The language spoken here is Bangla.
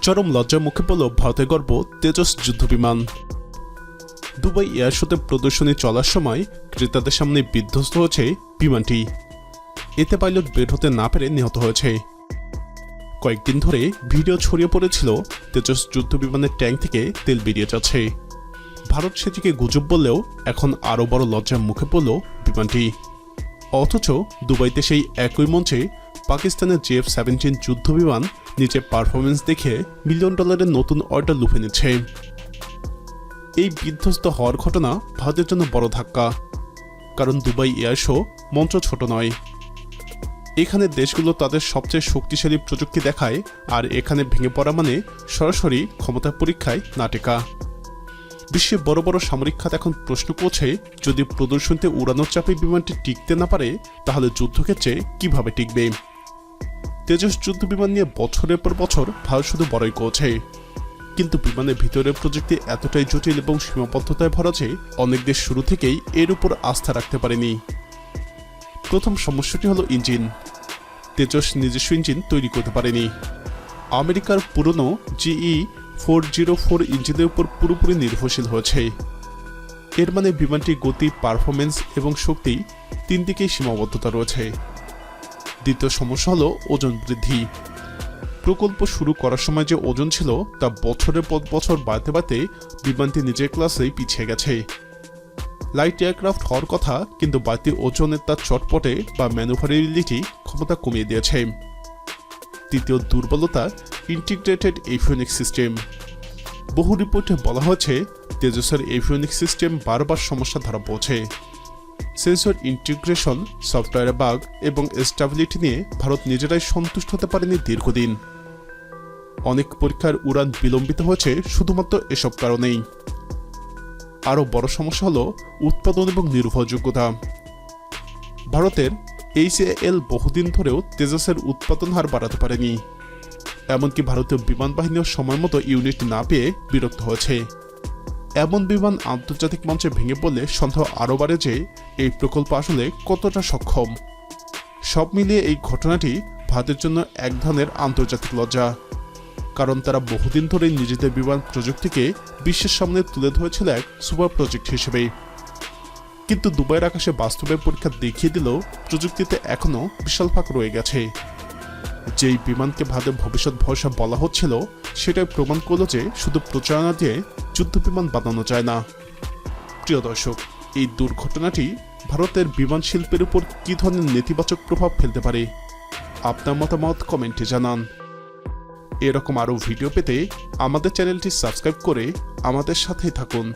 চরম লজ্জার মুখে পড়ল ভারতের গর্ব তেজস যুদ্ধবিমান। দুবাই এয়ার শোতে প্রদর্শনী চলার সময় ক্রেতাদের সামনে বিধ্বস্ত হয়েছে বিমানটি। এতে পাইলট বের হতে না পেরে নিহত হয়েছে। কয়েকদিন ধরে ভিডিও ছড়িয়ে পড়েছিল তেজস যুদ্ধবিমানের ট্যাঙ্ক থেকে তেল বেরিয়ে যাচ্ছে। ভারত সেটিকে গুজব বললেও এখন আরও বড় লজ্জার মুখে পড়ল বিমানটি। অথচ দুবাইতে সেই একই মঞ্চে পাকিস্তানের JF-17 যুদ্ধবিমান নিচে পারফরমেন্স দেখে $1 মিলিয়ন নতুন অর্ডার লুফে নিচ্ছে। এই বিধ্বস্ত হওয়ার ঘটনা ভারতের জন্য বড় ধাক্কা, কারণ দুবাই এয়ার শো মঞ্চ ছোট নয়। এখানে দেশগুলো তাদের সবচেয়ে শক্তিশালী প্রযুক্তি দেখায়, আর এখানে ভেঙে পড়া মানে সরাসরি ক্ষমতার পরীক্ষায় না টেকা। বিশ্বে বড় বড় সামরিক খাত এখন প্রশ্ন করছে, যদি প্রদর্শনীতে উড়ানোর চাপে বিমানটি টিকতে না পারে তাহলে যুদ্ধক্ষেত্রে কিভাবে টিকবে। তেজস যুদ্ধবিমান নিয়ে বছরের পর বছর ভারত শুধু বড়াই করছে, কিন্তু বিমানের ভিতরের প্রযুক্তি এতটাই জটিল এবং সীমাবদ্ধতায় ভরা যে অনেক দেশ শুরু থেকেই এর উপর আস্থা রাখতে পারেনি। প্রথম সমস্যাটি হলো ইঞ্জিন। তেজস নিজস্ব ইঞ্জিন তৈরি করতে পারেনি। আমেরিকার পুরনো GE-404 ইঞ্জিনের উপর পুরোপুরি নির্ভরশীল হয়েছে। এর মানে বিমানটির গতি, পারফরমেন্স এবং শক্তি তিন দিকেই সীমাবদ্ধতা রয়েছে। দ্বিতীয় সমস্যা হলো ওজন বৃদ্ধি। প্রকল্প শুরু করার সময় যে ওজন ছিল তা বছরের পর বছর বাড়তে বাড়তে বিমানটি নিজের ক্লাসেই পিছিয়ে গেছে। লাইট এয়ারক্রাফট হওয়ার কথা, কিন্তু বাড়তি ওজনের তার চটপটে বা ম্যানুভারেবিলিটি ক্ষমতা কমিয়ে দিয়েছে। তৃতীয় দুর্বলতা ইন্টিগ্রেটেড এভিওনিক্স সিস্টেম। বহু রিপোর্টে বলা হয়েছে তেজসের এভিওনিক্স সিস্টেম বারবার সমস্যা ধরা পড়ছে। সেন্সর ইন্টিগ্রেশন, সফটওয়্যার বাগ এবং স্টেবিলিটি নিয়ে ভারত নিজেরাই সন্তুষ্ট হতে পারেনি দীর্ঘদিন। অনেক পরীক্ষার উড়ান বিলম্বিত হয়েছে শুধুমাত্র এসব কারণেই। আরও বড় সমস্যা হল উৎপাদন এবং নির্ভরযোগ্যতা। ভারতের HAL বহুদিন ধরেও তেজসের উৎপাদন হার বাড়াতে পারেনি। এমনকি ভারতীয় বিমান বাহিনীও সময় মতো ইউনিট না পেয়ে বিরক্ত হয়েছে। এমন বিমান আন্তর্জাতিক মঞ্চে ভেঙে পড়লে সন্দেহ আরও বাড়ে যে এই প্রকল্প আসলে কতটা সক্ষম। সব মিলিয়ে এই ঘটনাটি ভারতের জন্য এক ধরনের আন্তর্জাতিক লজ্জা, কারণ তারা বহুদিন ধরেই নিজেদের বিমান প্রযুক্তিকে বিশ্বের সামনে তুলে ধরেছিল এক সুপার প্রজেক্ট হিসেবে। কিন্তু দুবাইয়ের আকাশে বাস্তবের পরীক্ষা দেখিয়ে দিল প্রযুক্তিতে এখনও বিশাল ফাঁক রয়ে গেছে। যেই বিমানকে ভারতের ভবিষ্যৎ ভরসা বলা হচ্ছিল সেটাই প্রমাণ করল যে শুধু প্রচারণা দিয়ে যুদ্ধবিমান বানানো যায় না। প্রিয় দর্শক, এই দুর্ঘটনাটি ভারতের বিমান শিল্পের উপর কী ধরনের নেতিবাচক প্রভাব ফেলতে পারে আপনার মতামত কমেন্টে জানান। এরকম আরও ভিডিও পেতে আমাদের চ্যানেলটি সাবস্ক্রাইব করে আমাদের সাথেই থাকুন।